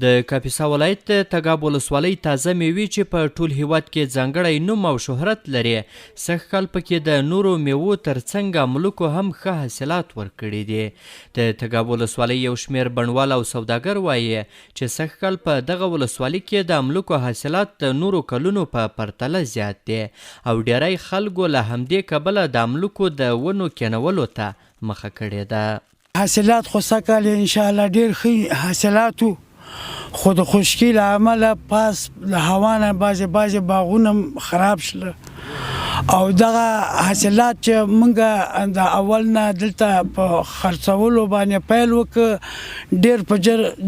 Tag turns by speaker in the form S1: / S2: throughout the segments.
S1: د کاپیسا ولایت د تګاب ولسوالۍ تازه میوې چې په ټول هیواد کې ځانګړی نوم او شهرت لري، سږ کال پکې د نورو میوو ترڅنګ املوکو هم ښه حاصلات ورکړي دي. د تګاب ولسوالۍ یو شمېر بڼوال او سوداګر وایي چې سږ کال په دغه ولسوالۍ کې د املوکو حاصلات د نورو کلونو په پرتله زیات دي او ډیری خلکو له همدې کبله د املوکو د ونو کینولو ته مخه کړې ده.
S2: حاصلات خو سږ کال انشاءالله ډېر ښه حاصلات وو، خو د خشکي له امله پاس د هوا نه بعضې باغونه خراب شول او دغه حاصلات چې موږ د اول نه دلته په خرڅولو باندې پیل وکړ، ډېر په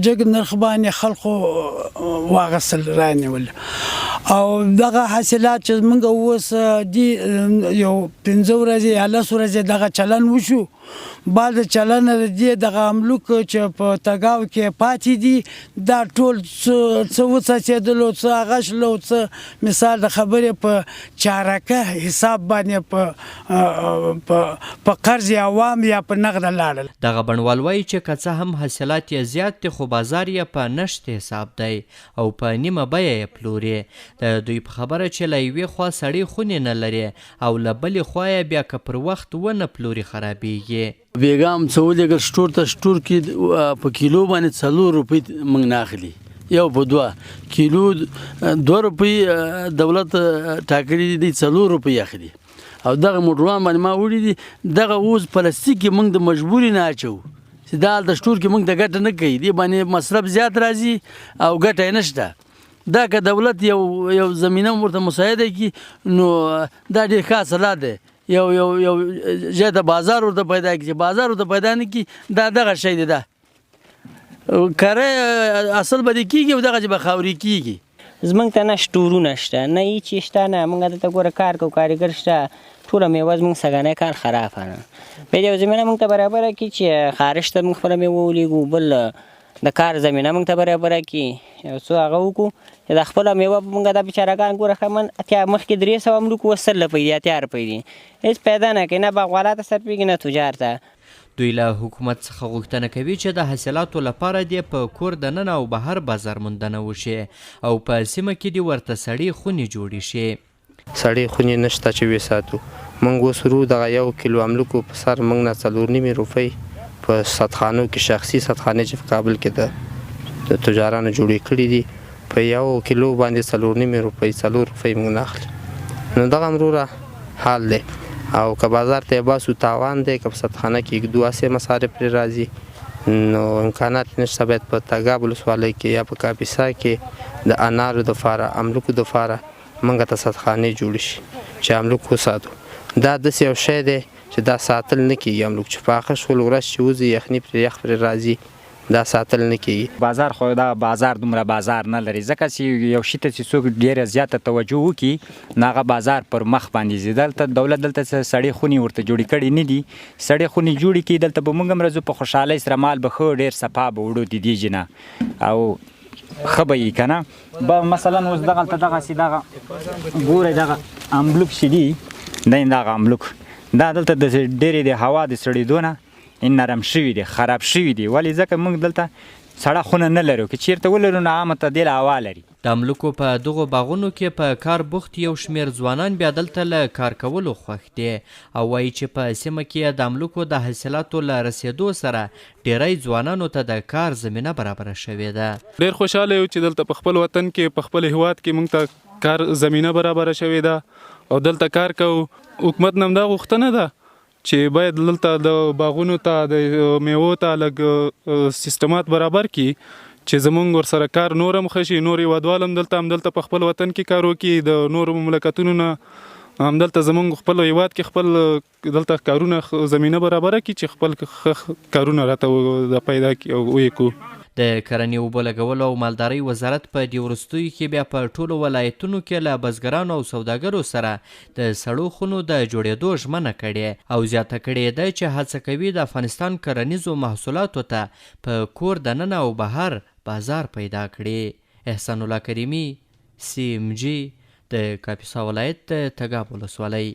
S2: جګ نرخ باندې خلکو واغستل رانیول او دغه حاصلات چې موږ اوس دي یو 15 ورځې یا 10 ورځې دغه چلن وشو، بعد چلن د دغه املوک چې په تګاو کې پاتې دي دا ټول څه وڅڅېدلو، څه هغه شلو، څه مثال د خبرې په چارکه حساب باندې په قرض عوام یا په نقد لاړل.
S1: دغه بڼوال وایي چې که څه هم حاصلات یې زیات دي خو بازار یې په نشت حساب دی او په نیمه بیه یې پلوري. د دوی په خبره چې له یوې خوا سړی خونې نه لري او له بلې خوا یې بیا که پر وخت ونه پلوري خرابیږي.
S3: بیګام څه ولېږل سټور ته، سټور کې په کیلو باندې 4 روپۍ موږ نه اخلي، یو په 2 کیلو 2 روپۍ دولت ټاکلي دي 4 روپۍ اخلي او دغه موټروان باندې ما وړي دي دغه اوس پلاستیک کې موږ د مجبوري نه اچو چې دا د سټور کې موږ د ګټه نه کوي، دې باندې مصرف زیات راځي او ګټه یې نشته. دا که دولت یو زمینه ورته مساعده کړي نو دا ډېر ښه حاصلات دی. یو ځای ته بازار ورته پیدا کړي، بازار ورته پیدا نه کړي دا دغه شی دی، دا کره اصل به دې کېږي او دغه چې به خاورې کېږي.
S4: زموږ ته نه سټورونه شته، نه هېڅ شته، نه موږ دلته ګوره کار کوو، کارګر شته، ټوله میوه زموږ سږنی کال خرابه ده. بیا یو زمینه موږ ته برابره کړي چې خارج ته موږ خپله میوه ولېږو، بل د کار زمینه موږ ته برابره کړي، یو څه هغه وکړو چې د خپله میوه موږ دا بیچارهګان ګوره ښه من اتیا مخکې 300 املوک اوس 100 روپۍ دي، 80 روپۍ دي، هېڅ پیدا نه کوي، نه باغوالا ته صرفېږي نه تجار ته.
S1: دوی له حکومت څخه غوښتنه کوي چې د حاصلاتو لپاره دې په کور دننه او بهر بازار موندنه وشي او په سیمه کې دې ورته سړې خونې جوړې شي.
S5: سړې خونې نشته چې وساتو. موږ اوس ورو دغه 1 کیلو املوکو په سر موږ نه 4.5 روپۍ په سدخانو کې، شخصي سدخانې چې په کابل کې د تجارانو جوړې کړي دي، په 1 کیلو باندې 4.5 روپۍ 4 روپۍ موږ نه اخلي. نو دغه همروره حال دی او که بازار ته یې باسو تاوان دی، که په سدخانه کې 2 مصارف پرې راځي نو امکانات نشته. باید په تګاب ولسوالۍ کې یا په کاپیسا کې د انارو دپاره، املوکو دپاره موږ ته سدخانې جوړې شي چې املوک وساتو. دا داسې یو شی دی چې دا ساتل نه کېږي. املوک چې پاخه شول ورځ چې وځي یخني پرې یخ پرې راځي دا ساتل نه کېږي.
S6: بازار خو دا بازار دومره بازار نه لري، ځکه چې یو شي ته چې څوک ډېره زیاته توجه وکړي نو هغه بازار پر مخ باندې ځي. دلته دولت دلته سړې خونې ورته جوړې کړي نه دي، سړې خونې جوړې کړي دلته به موږ هم راځو په خوشحالۍ سره، مال به ښه ډېر صفا به وړو د دې جنه او ښه به یي که نه. مثلا اوس دغلته دغسې دغه ګورئ دغه املوک چې دي دا دغه املوک دا دلته د ډېرې د هوا د سړېدو نه نرم شوي دي، خراب شوي دي. ولې ځکه موږ دلته سړه خونه نه لرو، که چېرته ولرو نو عامه تعدیل هوا لري.
S1: د املوکو په دغو باغونو کې په کار بوخت یو شمېر ځوانان بیا دلته له کار کولو خوښ دي او وایي چې په سیمه کې د املوکو د حاصلاتو له رسېدو سره ډیری ځوانانو ته د کار زمینه برابره شوې ده.
S7: ډېر خوشحاله یو چې دلته په خپل وطن کې، په خپل هیواد کې موږ ته کار زمینه برابره شوې ده او دلته کار کوو. حکومت نه هم دا غوښتنه ده چې باید دلته د باغونو ته د میوو ته لږ سیستمات برابر کړي چې زمونږ ورسره کار نور هم ښه شي، نور هیوادوال هم دلته په خپل وطن کې کار وکړي، د نورو مملکتونو نه همدلته زمونږ خپل هیواد کې خپل دلته کارونه زمینه برابره کړي چې خپل کارونه راته پیدا کړي او وکړو.
S1: د کرنې اوبو لګولو او مالدارۍ وزارت په دې وروستیو کې بیا په ټولو ولایتونو کې له بزګرانو او سوداګرو سره د سړو خونو د جوړېدو ژمنه کړې او زیاته کړې ده چې هڅه کوي د افغانستان کرنیزو محصولاتو ته په کور دننه او بهر بازار پیدا کړي. احسان الله کریمي، CMG، د کاپیسا ولایت د تګاب ولسوالۍ.